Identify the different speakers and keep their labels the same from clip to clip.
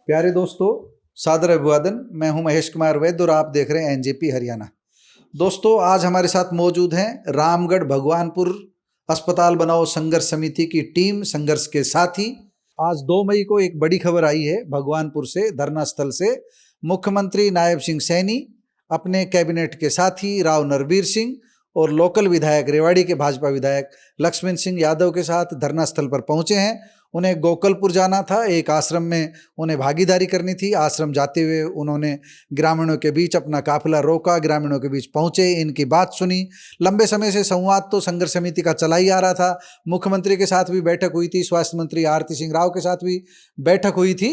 Speaker 1: प्यारे दोस्तों, सादर अभिवादन। मैं हूं महेश कुमार वैद्य और आप देख रहे हैं एनजेपी हरियाणा। दोस्तों, आज हमारे साथ मौजूद हैं रामगढ़ भगवानपुर अस्पताल बनाओ संघर्ष समिति की टीम, संघर्ष के साथी। आज 2 मई को एक बड़ी खबर आई है भगवानपुर से, धरना स्थल से। मुख्यमंत्री नायब सिंह सैनी अपने कैबिनेट के साथी राव नरबीर सिंह और लोकल विधायक, रेवाड़ी के भाजपा विधायक लक्ष्मण सिंह यादव के साथ धरना स्थल पर पहुंचे हैं। उन्हें गोकलपुर जाना था, एक आश्रम में उन्हें भागीदारी करनी थी। आश्रम जाते हुए उन्होंने ग्रामीणों के बीच अपना काफिला रोका, ग्रामीणों के बीच पहुंचे, इनकी बात सुनी। लंबे समय से संवाद तो संघर्ष समिति का चला ही आ रहा था। मुख्यमंत्री के साथ भी बैठक हुई थी, स्वास्थ्य मंत्री आरती सिंह राव के साथ भी बैठक हुई थी।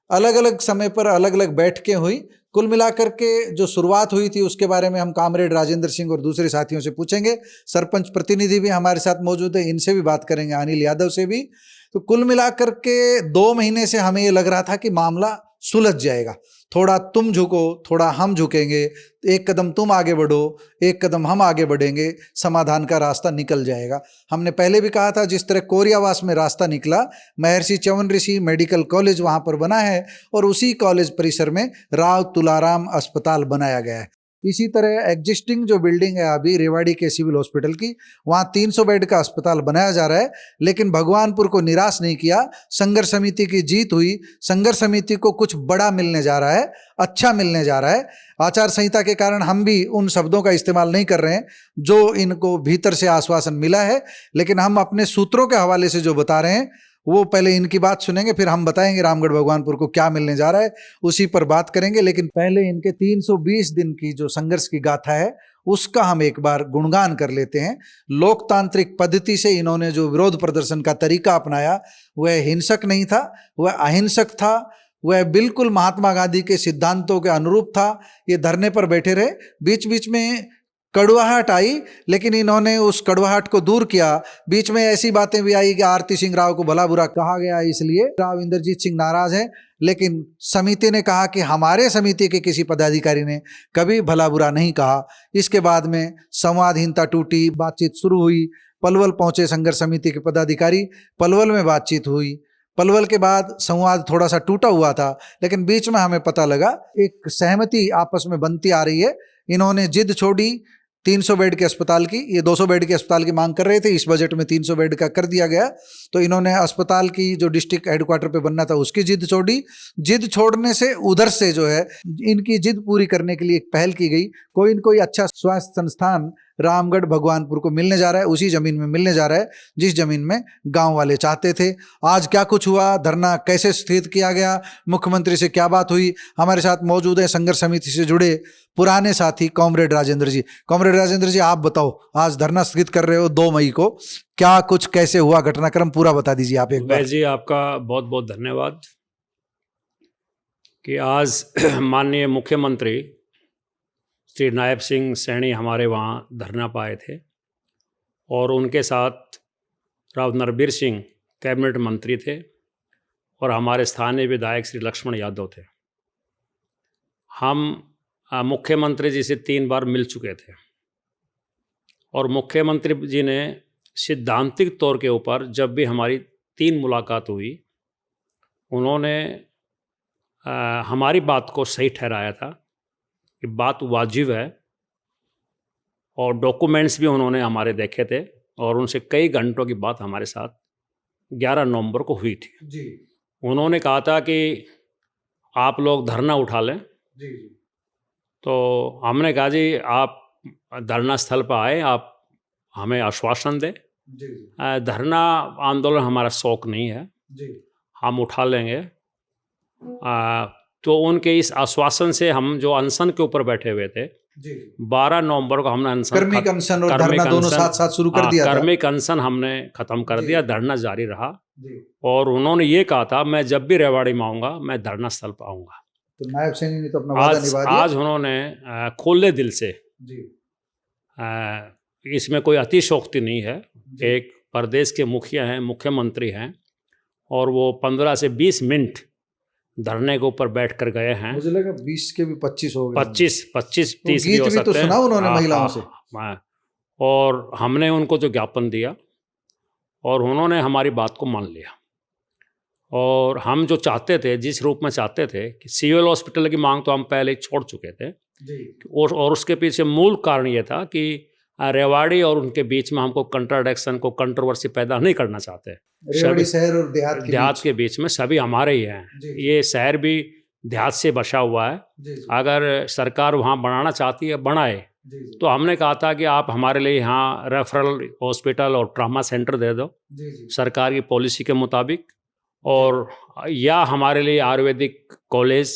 Speaker 1: अलग अलग समय पर अलग अलग बैठकें हुई। कुल मिलाकर के जो शुरुआत हुई थी उसके बारे में हम कामरेड राजेंद्र सिंह और दूसरे साथियों से पूछेंगे। सरपंच प्रतिनिधि भी हमारे साथ मौजूद है, इनसे भी बात करेंगे, अनिल यादव से भी। तो कुल मिलाकर के 2 महीने से हमें ये लग रहा था कि मामला सुलझ जाएगा। थोड़ा तुम झुको, थोड़ा हम झुकेंगे, एक कदम तुम आगे बढ़ो, एक कदम हम आगे बढ़ेंगे, समाधान का रास्ता निकल जाएगा। हमने पहले भी कहा था, जिस तरह कोरियावास में रास्ता निकला, महर्षि च्यवन ऋषि मेडिकल कॉलेज वहाँ पर बना है और उसी कॉलेज परिसर में राव तुलाराम अस्पताल बनाया गया है। इसी तरह एग्जिस्टिंग जो बिल्डिंग है अभी रेवाड़ी के सिविल हॉस्पिटल की, वहाँ 300 बेड का अस्पताल बनाया जा रहा है। लेकिन भगवानपुर को निराश नहीं किया। संघर्ष समिति की जीत हुई। संघर्ष समिति को कुछ बड़ा मिलने जा रहा है, अच्छा मिलने जा रहा है। आचार संहिता के कारण हम भी उन शब्दों का इस्तेमाल नहीं कर रहे हैं जो इनको भीतर से आश्वासन मिला है, लेकिन हम अपने सूत्रों के हवाले से जो बता रहे हैं वो पहले इनकी बात सुनेंगे, फिर हम बताएंगे रामगढ़ भगवानपुर को क्या मिलने जा रहा है, उसी पर बात करेंगे। लेकिन पहले इनके 320 दिन की जो संघर्ष की गाथा है उसका हम एक बार गुणगान कर लेते हैं। लोकतांत्रिक पद्धति से इन्होंने जो विरोध प्रदर्शन का तरीका अपनाया वह हिंसक नहीं था, वह अहिंसक था, वह बिल्कुल महात्मा गांधी के सिद्धांतों के अनुरूप था। ये धरने पर बैठे रहे, बीच बीच में कड़वाहट आई, लेकिन इन्होंने उस कड़वाहट को दूर किया। बीच में ऐसी बातें भी आई कि आरती सिंह राव को भला बुरा कहा गया, इसलिए राव इंद्रजीत सिंह नाराज हैं। लेकिन समिति ने कहा कि हमारे समिति के किसी पदाधिकारी ने कभी भला बुरा नहीं कहा। इसके बाद में संवादहीनता टूटी, बातचीत शुरू हुई। पलवल पहुंचे संघर्ष समिति के पदाधिकारी, पलवल में बातचीत हुई। पलवल के बाद संवाद थोड़ा सा टूटा हुआ था, लेकिन बीच में हमें पता लगा एक सहमति आपस में बनती आ रही है। इन्होंने जिद छोड़ी 300 बेड के अस्पताल की। ये 200 बेड के अस्पताल की मांग कर रहे थे, इस बजट में 300 बेड का कर दिया गया। तो इन्होंने अस्पताल की जो डिस्ट्रिक्ट हेडक्वार्टर पे बनना था उसकी जिद छोड़ी। जिद छोड़ने से उधर से जो है इनकी जिद पूरी करने के लिए एक पहल की गई। कोई न कोई अच्छा स्वास्थ्य संस्थान रामगढ़ भगवानपुर को मिलने जा रहा है, उसी जमीन में मिलने जा रहा है जिस जमीन में गांव वाले चाहते थे। आज क्या कुछ हुआ, धरना कैसे स्थित किया गया, मुख्यमंत्री से क्या बात हुई, हमारे साथ मौजूद है संघर्ष समिति से जुड़े पुराने साथी कॉमरेड राजेंद्र जी। कॉमरेड राजेंद्र जी, आप बताओ, आज धरना स्थगित कर रहे हो 2 मई को, क्या कुछ कैसे हुआ, घटनाक्रम पूरा बता दीजिए आप एक बार।
Speaker 2: जी, आपका बहुत बहुत धन्यवाद कि आज माननीय मुख्यमंत्री श्री नायब सिंह सैनी हमारे वहाँ धरना पाए थे और उनके साथ राव नरबीर सिंह कैबिनेट मंत्री थे और हमारे स्थानीय विधायक श्री लक्ष्मण यादव थे। हम मुख्यमंत्री जी से 3 बार मिल चुके थे और मुख्यमंत्री जी ने सिद्धांतिक तौर के ऊपर जब भी हमारी 3 मुलाकात हुई, उन्होंने हमारी बात को सही ठहराया था कि बात वाजिब है और डॉक्यूमेंट्स भी उन्होंने हमारे देखे थे और उनसे कई घंटों की बात हमारे साथ 11 नवंबर को हुई थी जी। उन्होंने कहा था कि आप लोग धरना उठा लें जी। तो हमने कहा जी, आप धरना स्थल पर आए, आप हमें आश्वासन दें जी। धरना आंदोलन हमारा शौक नहीं है जी, हम उठा लेंगे। तो उनके इस आश्वासन से हम जो अनशन के ऊपर बैठे हुए थे जी, 12 नवंबर को हमने अनशन,
Speaker 1: कर्मिक अनशन और धरना दोनों साथ साथ शुरू कर दिया था।
Speaker 2: कर्मिक अनशन हमने खत्म कर दिया, धरना जारी रहा जी। और उन्होंने ये कहा था, मैं जब भी रेवाड़ी में आऊँगा मैं धरना स्थल पर आऊँगा।
Speaker 1: तो नायब सैनी ने तो अपना वादा निभा दिया।
Speaker 2: आज उन्होंने खुले दिल से जी, इसमें कोई अतिशयोक्ति नहीं है, एक प्रदेश के मुखिया हैं, मुख्यमंत्री हैं और वो 15 से 20 मिनट धरने के ऊपर बैठ कर गए हैं।
Speaker 1: मुझे लगा 20 के भी 25 हो गए,
Speaker 2: 25-30 भी हो सकते हैं।
Speaker 1: तो सुना उन्होंने महिलाओं से।
Speaker 2: और हमने उनको जो ज्ञापन दिया और उन्होंने हमारी बात को मान लिया और हम जो चाहते थे, जिस रूप में चाहते थे कि सिविल हॉस्पिटल की मांग तो हम पहले ही छोड़ चुके थे, और उसके पीछे मूल कारण ये था कि रेवाड़ी और उनके बीच में हमको कंट्राडिक्शन को कंट्रोवर्सी पैदा नहीं करना चाहते।
Speaker 1: रेवाड़ी शहर और देहात
Speaker 2: के बीच में सभी हमारे ही हैं। ये शहर भी देहात से बसा हुआ है। अगर सरकार वहाँ बनाना चाहती है बनाए, तो हमने कहा था कि आप हमारे लिए यहाँ रेफरल हॉस्पिटल और ट्रामा सेंटर दे दो सरकार की पॉलिसी के मुताबिक, और या हमारे लिए आयुर्वेदिक कॉलेज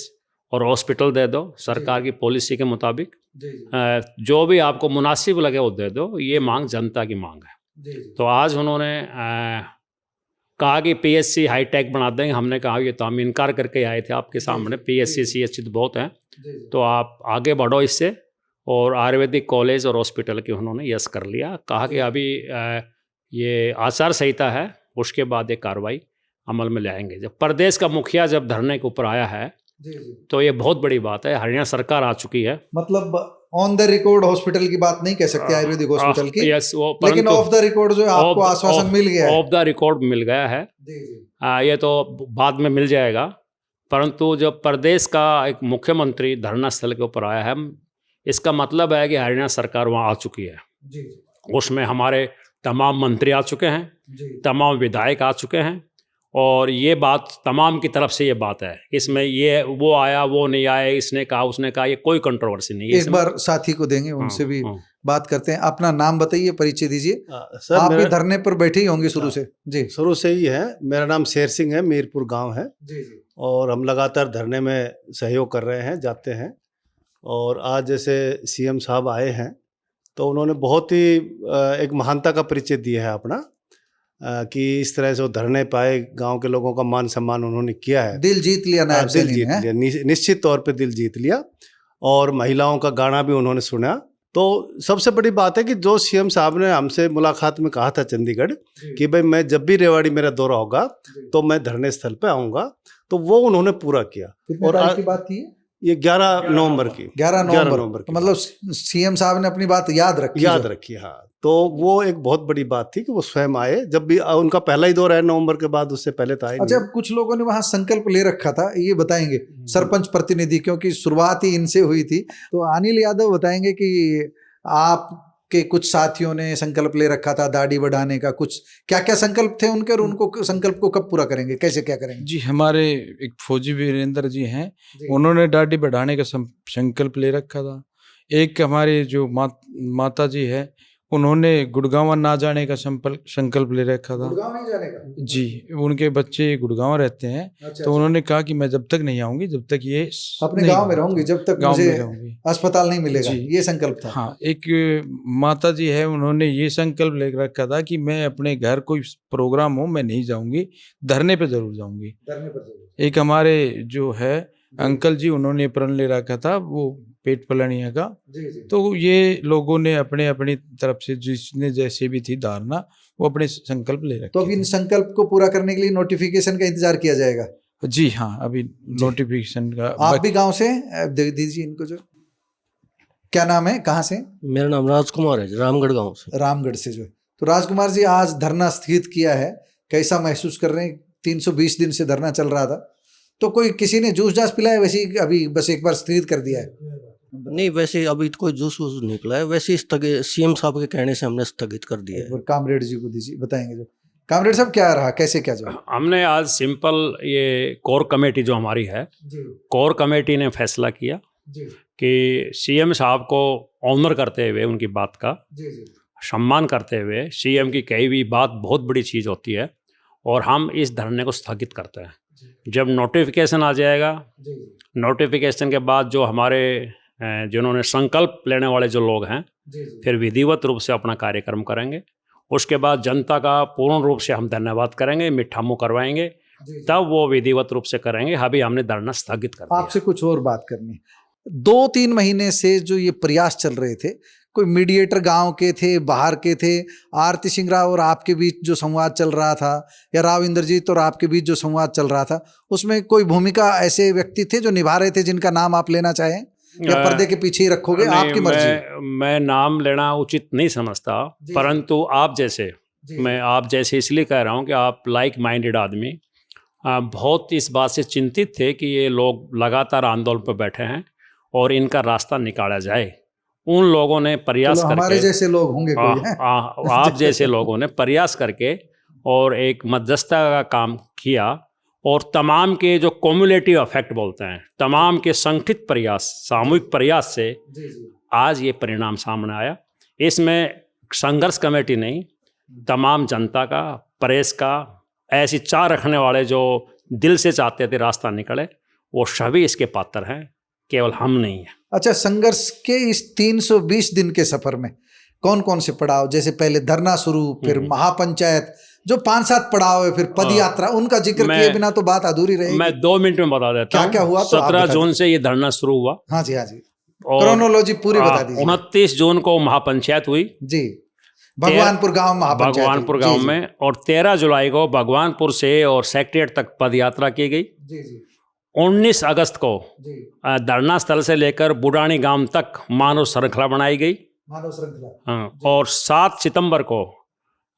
Speaker 2: और हॉस्पिटल दे दो सरकार की पॉलिसी के मुताबिक। जो भी आपको मुनासिब लगे वो दे दो, ये मांग जनता की मांग है। तो आज उन्होंने कहा कि पीएचसी हाईटेक बना देंगे। हमने कहा ये तो हम इनकार करके आए थे आपके सामने, पीएचसी सीएचसी तो बहुत हैं, तो आप आगे बढ़ो इससे। और आयुर्वेदिक कॉलेज और हॉस्पिटल की उन्होंने यस कर लिया। कहा कि अभी ये आचार संहिता है, उसके बाद ये कार्रवाई अमल में लाएंगे। जब प्रदेश का मुखिया जब धरने के ऊपर आया है तो ये बहुत बड़ी बात है। हरियाणा सरकार आ चुकी है,
Speaker 1: मतलब ऑन द रिकॉर्ड हॉस्पिटल की बात नहीं कह सकते आयुर्वेदिक हॉस्पिटल की,
Speaker 2: यस,
Speaker 1: लेकिन ऑफ द रिकॉर्ड जो आपको आश्वासन मिल गया है,
Speaker 2: ऑफ द रिकॉर्ड मिल गया है। ये तो बाद में मिल जाएगा, परंतु जब प्रदेश का एक मुख्यमंत्री धरना स्थल के ऊपर आया है, इसका मतलब है कि हरियाणा सरकार वहाँ आ चुकी है। उसमें हमारे तमाम मंत्री आ चुके हैं, तमाम विधायक आ चुके हैं, और ये बात तमाम की तरफ से ये बात है। इसमें ये वो आया वो नहीं आया, इसने कहा उसने कहा, ये कोई कंट्रोवर्सी नहीं है।
Speaker 1: एक बार साथी को देंगे, उनसे भी बात करते हैं। अपना नाम बताइए, परिचय दीजिए।
Speaker 3: सर,
Speaker 1: आप भी धरने पर बैठे ही होंगे शुरू से? जी,
Speaker 3: शुरू से ही है। मेरा नाम शेर सिंह है, मीरपुर गांव है।
Speaker 1: जी।
Speaker 3: और हम लगातार धरने में सहयोग कर रहे हैं, जाते हैं। और आज जैसे सीएम साहब आए हैं तो उन्होंने बहुत ही एक महानता का परिचय दिया है अपना, कि इस तरह से वो धरने पाए, गांव के लोगों का मान सम्मान उन्होंने किया है।
Speaker 1: दिल जीत लिया नायब
Speaker 3: दिल
Speaker 1: सैनी
Speaker 3: जीत
Speaker 1: ने,
Speaker 3: लिया, निश्चित तौर पे दिल जीत लिया। और महिलाओं का गाना भी उन्होंने सुना। तो सबसे बड़ी बात है कि जो सीएम साहब ने हमसे मुलाकात में कहा था चंडीगढ़ कि भाई मैं जब भी रेवाड़ी मेरा दौरा होगा तो मैं धरने स्थल पे आऊँगा, तो वो उन्होंने पूरा किया।
Speaker 1: और आज की बात थी
Speaker 3: ये 11 नवंबर की,
Speaker 1: 11 नवंबर
Speaker 3: की,
Speaker 1: मतलब सीएम साहब ने अपनी बात याद रखी।
Speaker 3: हाँ, तो वो एक बहुत बड़ी बात थी कि वो स्वयं आए। जब भी उनका पहला ही दौरा है नवंबर के बाद, उससे पहले तो आए नहीं।
Speaker 1: अच्छा, कुछ लोगों ने वहां संकल्प ले रखा था, ये बताएंगे सरपंच प्रतिनिधि, क्योंकि शुरुआत ही इनसे हुई थी। तो अनिल यादव बताएंगे कि आपके कुछ साथियों ने संकल्प ले रखा था दाढ़ी बढ़ाने का, कुछ क्या क्या संकल्प थे उनके, और उनको संकल्प को कब पूरा करेंगे, कैसे क्या करेंगे?
Speaker 4: जी, हमारे एक फौजी वीरेंद्र जी हैं, उन्होंने दाढ़ी बढ़ाने का संकल्प ले रखा था। एक हमारे जो माता जी है, उन्होंने गुड़गांव ना जाने का संकल्प ले रखा था।
Speaker 1: गुड़गांव नहीं जाने का?
Speaker 4: जी, उनके बच्चे गुड़गांव रहते हैं।
Speaker 1: अच्छा,
Speaker 4: तो उन्होंने कहा कि मैं जब तक नहीं आऊंगी, जब तक ये
Speaker 1: अपने गांव में रहूंगी, जब तक मुझे अस्पताल नहीं मिलेगा, ये संकल्प था।
Speaker 4: हाँ, एक माता जी है, उन्होंने ये संकल्प ले रखा था कि मैं अपने घर कोई प्रोग्राम हो मैं नहीं जाऊंगी, धरने पे जरूर जाऊंगी। एक हमारे जो है अंकल जी, उन्होंने प्रण ले रखा था वो पेट पलनिया का। तो ये लोगों ने अपने अपनी तरफ से जिसने जैसे भी थी धारणा, वो अपने संकल्प ले रखे।
Speaker 1: तो अब इन संकल्प को पूरा करने के लिए नोटिफिकेशन का इंतजार किया जाएगा?
Speaker 4: जी हाँ, अभी नोटिफिकेशन का।
Speaker 1: आप भी गांव से दीजिए इनको, जो क्या नाम है, कहाँ से?
Speaker 5: मेरा नाम राजकुमार है, रामगढ़ गांव से।
Speaker 1: रामगढ़ से। जो तो राजकुमार जी, आज धरना स्थगित किया है, कैसा महसूस कर रहे हैं? 320 दिन से धरना चल रहा था, तो कोई किसी ने जूस जास पिलाया? वैसे ही अभी बस एक बार स्थगित कर दिया है?
Speaker 5: नहीं, वैसे अभी तो कोई जूस वूस नहीं पिलाया, वैसे सीएम साहब के कहने से हमने स्थगित कर दिया है।
Speaker 1: कामरेड जी को दीजिए, बताएंगे जो कामरेड साहब क्या रहा, कैसे क्या जो?
Speaker 2: हमने आज सिंपल ये कोर कमेटी जो हमारी है, कोर कमेटी ने फैसला किया कि सीएम साहब को ऑनर करते हुए, उनकी बात का सम्मान करते हुए, सीएम की कही हुई बात बहुत बड़ी चीज़ होती है, और हम इस धरने को स्थगित करते हैं। जब नोटिफिकेशन आ जाएगा, नोटिफिकेशन के बाद जो हमारे जिन्होंने संकल्प लेने वाले जो लोग हैं, फिर विधिवत रूप से अपना कार्यक्रम करेंगे। उसके बाद जनता का पूर्ण रूप से हम धन्यवाद करेंगे, मिठा मुँह करवाएंगे, तब वो विधिवत रूप से करेंगे। अभी हमने धरना स्थगित कर दिया।
Speaker 1: आपसे कुछ और बात करनी। 2-3 महीने से जो ये प्रयास चल रहे थे, कोई मीडिएटर गांव के थे, बाहर के थे, आरती सिंह राव और आपके बीच जो संवाद चल रहा था, या राव इंद्रजीत और आपके बीच जो संवाद चल रहा था, उसमें कोई भूमिका ऐसे व्यक्ति थे जो निभा रहे थे, जिनका नाम आप लेना चाहें, या पर्दे के पीछे ही रखोगे? आपकी मर्जी।
Speaker 2: मैं नाम लेना उचित नहीं समझता, परंतु आप जैसे, मैं आप जैसे इसलिए कह रहा हूँ कि आप लाइक माइंडेड आदमी, बहुत इस बात से चिंतित थे कि ये लोग लगातार आंदोलन पर बैठे हैं और इनका रास्ता निकाला जाए। उन लोगों ने प्रयास
Speaker 1: चलो,
Speaker 2: करके,
Speaker 1: हमारे जैसे लोग होंगे कोई हैं?
Speaker 2: आप जैसे लोगों ने प्रयास करके और एक मध्यस्थता का काम किया और तमाम के जो कम्युलेटिव इफेक्ट बोलते हैं, तमाम के संगठित प्रयास, सामूहिक प्रयास से आज ये परिणाम सामने आया। इसमें संघर्ष कमेटी नहीं, तमाम जनता का, प्रेस का, ऐसी चाह रखने वाले जो दिल से चाहते थे रास्ता निकले, वो सभी इसके पात्र हैं, केवल हम नहीं हैं।
Speaker 1: अच्छा, संघर्ष के इस 320 दिन के सफर में कौन कौन से पड़ाव, जैसे पहले धरना शुरू, फिर महापंचायत, जो 5-7 पड़ाव है, फिर पद यात्रा, उनका जिक्र किए बिना तो बात अधूरी रहेगी।
Speaker 2: मैं 2 मिनट में बता देता हूँ।
Speaker 1: क्या क्या हुआ?
Speaker 2: 17 जून से ये धरना शुरू हुआ।
Speaker 1: हाँ जी, हाँ जी,
Speaker 2: और
Speaker 1: क्रोनोलॉजी पूरी बता दीजिए।
Speaker 2: 29 जून को महापंचायत हुई
Speaker 1: जी, भगवानपुर गांव महापंचायत,
Speaker 2: भगवानपुर गांव में, और 13 जुलाई को भगवानपुर से और सेक्रेटेरिएट तक पद यात्रा की गई।
Speaker 1: जी जी
Speaker 2: 19 अगस्त को
Speaker 1: जी,
Speaker 2: धरना स्थल से लेकर बुडानी गांव तक मानव श्रृंखला बनाई गई।
Speaker 1: मानव श्रृंखला।
Speaker 2: हाँ, और 7 सितंबर को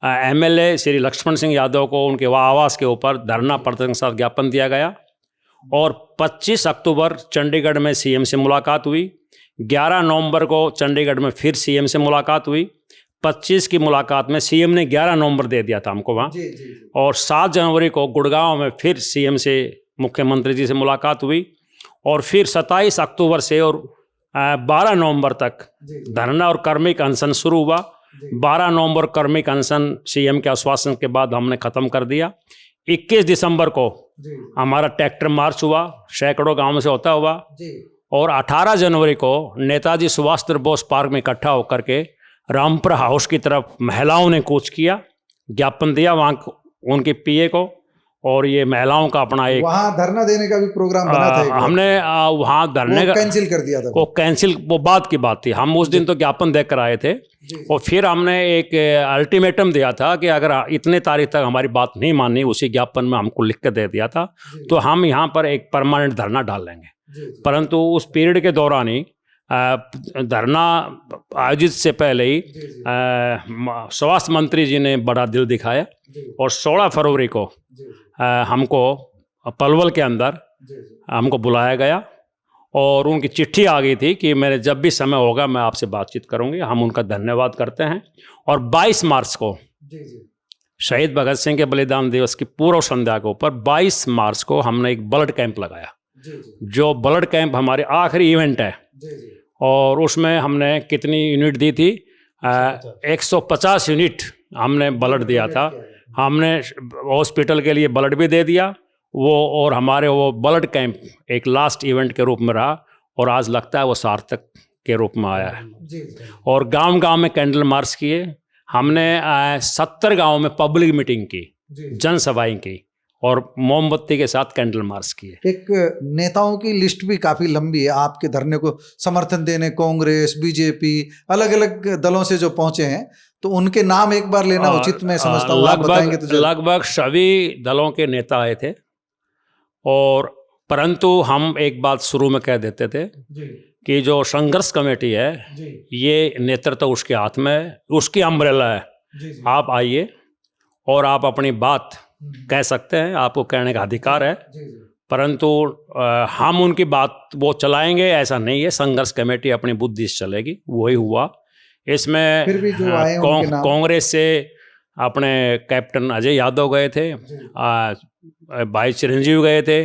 Speaker 2: एमएलए श्री लक्ष्मण सिंह यादव को उनके आवास के ऊपर धरना प्रदर्शन के साथ ज्ञापन दिया गया। और 25 अक्टूबर चंडीगढ़ में सीएम से मुलाकात हुई। 11 नवंबर को चंडीगढ़ में फिर सीएम से मुलाकात हुई। 25 की मुलाकात में सीएम ने 11 नवंबर दे दिया था हमको वहाँ। और 7 जनवरी को गुड़गांव में फिर सीएम से, मुख्यमंत्री जी से मुलाकात हुई। और फिर 27 अक्टूबर से और 12 नवंबर तक धरना और कर्मिक अनशन शुरू हुआ। 12 नवंबर कर्मिक अनशन सीएम के आश्वासन के बाद हमने ख़त्म कर दिया। 21 दिसंबर को हमारा ट्रैक्टर मार्च हुआ, सैकड़ों गांव से होता हुआ। और 18 जनवरी को नेताजी सुभाष चंद्र बोस पार्क में इकट्ठा होकर के रामपुरा हाउस की तरफ महिलाओं ने कूच किया, ज्ञापन दिया वहाँ उनके पीए को। और ये महिलाओं का अपना एक
Speaker 1: वहाँ धरना देने का भी प्रोग्राम बना था।
Speaker 2: हमने वहाँ धरने का
Speaker 1: कैंसिल कर दिया था।
Speaker 2: वो कैंसिल, वो बात की बात थी। हम उस दिन तो ज्ञापन देकर आए थे। और फिर हमने एक अल्टीमेटम दिया था कि अगर इतने तारीख तक हमारी बात नहीं मानी, उसी ज्ञापन में हमको लिख कर दे दिया था, तो हम यहाँ पर एक परमानेंट धरना डाल लेंगे। परंतु उस पीरियड के दौरान ही धरना आयोजित से पहले ही स्वास्थ्य मंत्री जी ने बड़ा दिल दिखाया। और 16 फरवरी को हमको पलवल के अंदर हमको बुलाया गया और उनकी चिट्ठी आ गई थी कि मेरे जब भी समय होगा मैं आपसे बातचीत करूंगी। हम उनका धन्यवाद करते हैं। और 22 मार्च को शहीद भगत सिंह के बलिदान दिवस की पूर्व संध्या के ऊपर 22 मार्च को हमने एक ब्लड कैंप लगाया, जो ब्लड कैंप हमारे आखिरी इवेंट है। और उसमें हमने कितनी यूनिट दी थी? 150 यूनिट हमने ब्लड दिया था। हमने हॉस्पिटल के लिए ब्लड भी दे दिया वो। और हमारे वो ब्लड कैंप एक लास्ट इवेंट के रूप में रहा और आज लगता है वो सार्थक के रूप में आया है। और गांव-गांव में कैंडल मार्च किए हमने। 70 गांव में पब्लिक मीटिंग की, जनसभाएं की और मोमबत्ती के साथ कैंडल मार्च किए।
Speaker 1: एक नेताओं की लिस्ट भी काफी लंबी है आपके धरने को समर्थन देने। कांग्रेस, बीजेपी, अलग अलग दलों से जो पहुंचे हैं, तो उनके नाम एक बार लेना उचित मैं समझता हूँ। आप बताएंगे तो
Speaker 2: लगभग सभी दलों के नेता आए थे। और परंतु हम एक बात शुरू में कह देते थे कि जो संघर्ष कमेटी है ये नेतृत्व उसके हाथ में है, उसकी अम्ब्रेला है। आप आइए और आप अपनी बात कह सकते हैं, आपको कहने का अधिकार है। परंतु हम उनकी बात वो चलाएंगे ऐसा नहीं है। संघर्ष कमेटी अपनी बुद्धि से चलेगी, वही हुआ। इसमें
Speaker 1: फिर भी जो आए
Speaker 2: कांग्रेस से अपने कैप्टन अजय यादव गए थे, भाई चिरंजीव गए थे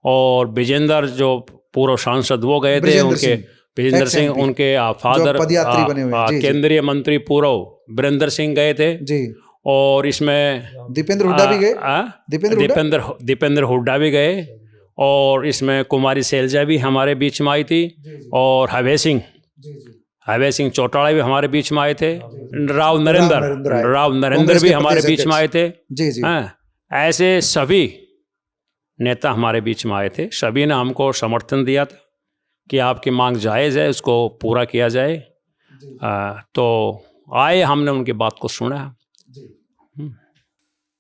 Speaker 2: और विजेंद्र जो पूर्व सांसद वो गए थे। उनके विजेंद्र सिंह, उनके फादर केंद्रीय मंत्री पूर्व वीरेंद्र सिंह गए थे जी। और इसमें
Speaker 1: दीपेंद्र हुड्डा भी गए।
Speaker 2: दीपेंद्र हुड्डा भी गए। और इसमें कुमारी शैलजा भी हमारे बीच में आई थी। और हवे सिंह चौटाला भी हमारे बीच में आए थे। राव नरेंद्र भी हमारे बीच में आए थे। ऐसे सभी नेता हमारे बीच में आए थे। सभी ने हमको समर्थन दिया था कि आपकी मांग जायज़ है, उसको पूरा किया जाए। तो आए, हमने उनकी बात को सुना।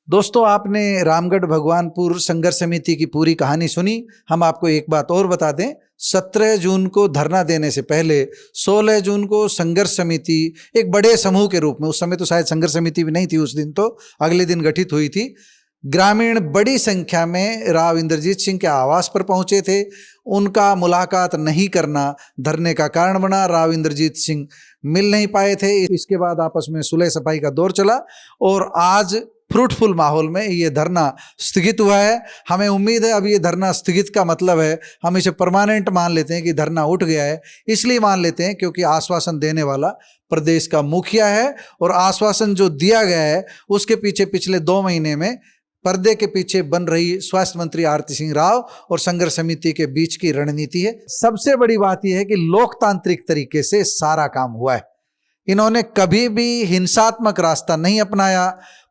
Speaker 1: दोस्तों, आपने रामगढ़ भगवानपुर संघर्ष समिति की पूरी कहानी सुनी। हम आपको एक बात और बता दें, 17 जून को धरना देने से पहले 16 जून को संघर्ष समिति एक बड़े समूह के रूप में, उस समय तो शायद संघर्ष समिति भी नहीं थी उस दिन, तो अगले दिन गठित हुई थी। ग्रामीण बड़ी संख्या में राव इंद्रजीत सिंह के आवास पर पहुंचे थे। उनका मुलाकात नहीं करना धरने का कारण बना। राव इंद्रजीत सिंह मिल नहीं पाए थे। इसके बाद आपस में सुलह सफाई का दौर चला और आज फ्रूटफुल माहौल में ये धरना स्थगित हुआ है। हमें उम्मीद है अब ये धरना स्थगित का मतलब है हम इसे परमानेंट मान लेते हैं कि धरना उठ गया है। इसलिए मान लेते हैं क्योंकि आश्वासन देने वाला प्रदेश का मुखिया है और आश्वासन जो दिया गया है उसके पीछे पिछले 2 महीने में पर्दे के पीछे बन रही स्वास्थ्य मंत्री आरती सिंह राव और संघर्ष समिति के बीच की रणनीति है। सबसे बड़ी बात यह है कि लोकतांत्रिक तरीके से सारा काम हुआ है। इन्होंने कभी भी हिंसात्मक रास्ता नहीं अपनाया।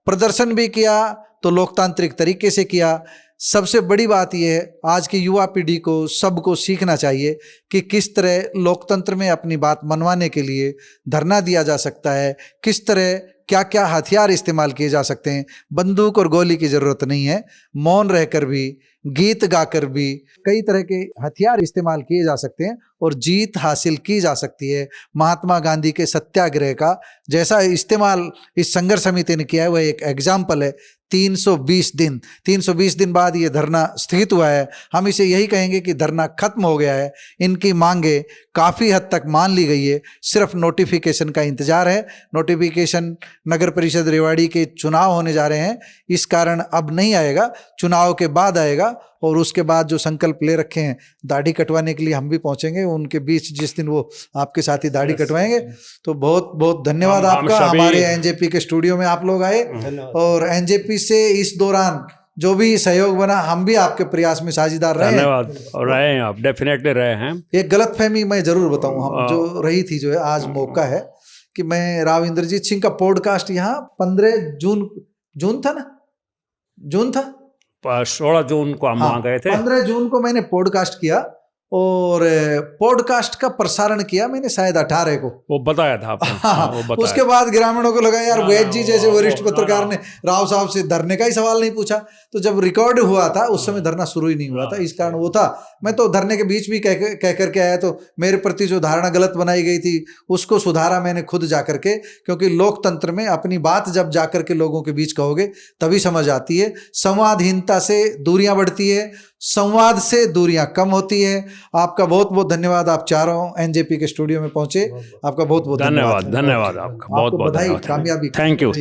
Speaker 1: प्रदर्शन भी किया तो लोकतांत्रिक तरीके से किया। सबसे बड़ी बात यह है आज की युवा पीढ़ी को सबको सीखना चाहिए कि किस तरह लोकतंत्र में अपनी बात मनवाने के लिए धरना दिया जा सकता है, किस तरह क्या क्या हथियार इस्तेमाल किए जा सकते हैं। बंदूक और गोली की ज़रूरत नहीं है, मौन रहकर भी, गीत गाकर भी कई तरह के हथियार इस्तेमाल किए जा सकते हैं और जीत हासिल की जा सकती है। महात्मा गांधी के सत्याग्रह का जैसा इस्तेमाल इस संघर्ष समिति ने किया है वह एक एग्जाम्पल है। 320 दिन बाद ये धरना स्थगित हुआ है। हम इसे यही कहेंगे कि धरना खत्म हो गया है। इनकी मांगे काफ़ी हद तक मान ली गई है, सिर्फ नोटिफिकेशन का इंतजार है। नोटिफिकेशन नगर परिषद रेवाड़ी के चुनाव होने जा रहे हैं, इस कारण अब नहीं आएगा, चुनाव के बाद आएगा। और उसके बाद जो संकल्प ले रखे हैं दाढ़ी कटवाने के लिए हम भी पहुंचेंगे उनके बीच जिस दिन वो आपके साथ ही दाढ़ी कटवाएंगे। तो बहुत बहुत धन्यवाद आपका। हमारे एनजेपी के स्टूडियो में आप लोग आए और एनजेपी से इस दौरान जो भी सहयोग बना हम भी आपके प्रयास में साझेदार रहे हैं।
Speaker 2: धन्यवाद। और रहे हैं आप, डेफिनेटली रहे हैं।
Speaker 1: एक गलतफहमी मैं जरूर बताऊं हम जो रही थी जो है आज मौका है कि मैं राव इंद्रजीत सिंह का पॉडकास्ट यहाँ 15 जून था ना, जून था
Speaker 2: 16 जून को हम वहाँ गए थे।
Speaker 1: 15 जून को मैंने पॉडकास्ट किया और पॉडकास्ट का प्रसारण किया मैंने शायद 18 को।
Speaker 2: वो बताया था आपने। वो बताया।
Speaker 1: उसके बाद ग्रामीणों को लगा यार वैद जी जैसे वरिष्ठ पत्रकार ने राव साहब से धरने का ही सवाल नहीं पूछा। तो जब रिकॉर्ड हुआ था उस समय धरना शुरू ही नहीं हुआ था, इस कारण वो था। मैं तो धरने के बीच भी कह करके आया, तो मेरे प्रति जो धारणा गलत बनाई गई थी उसको सुधारा मैंने खुद जा करके, क्योंकि लोकतंत्र में अपनी बात जब जा करके लोगों के बीच कहोगे तभी समझ आती है। संवादहीनता से दूरियां बढ़ती है, संवाद से दूरियां कम होती है। आपका बहुत बहुत धन्यवाद। आप चारों एनजेपी के स्टूडियो में पहुंचे, आपका बहुत बहुत
Speaker 2: धन्यवाद। धन्यवाद आपका, बहुत बहुत
Speaker 1: बधाई,
Speaker 2: धन्यवाद।
Speaker 1: कामयाबी।
Speaker 2: Thank you.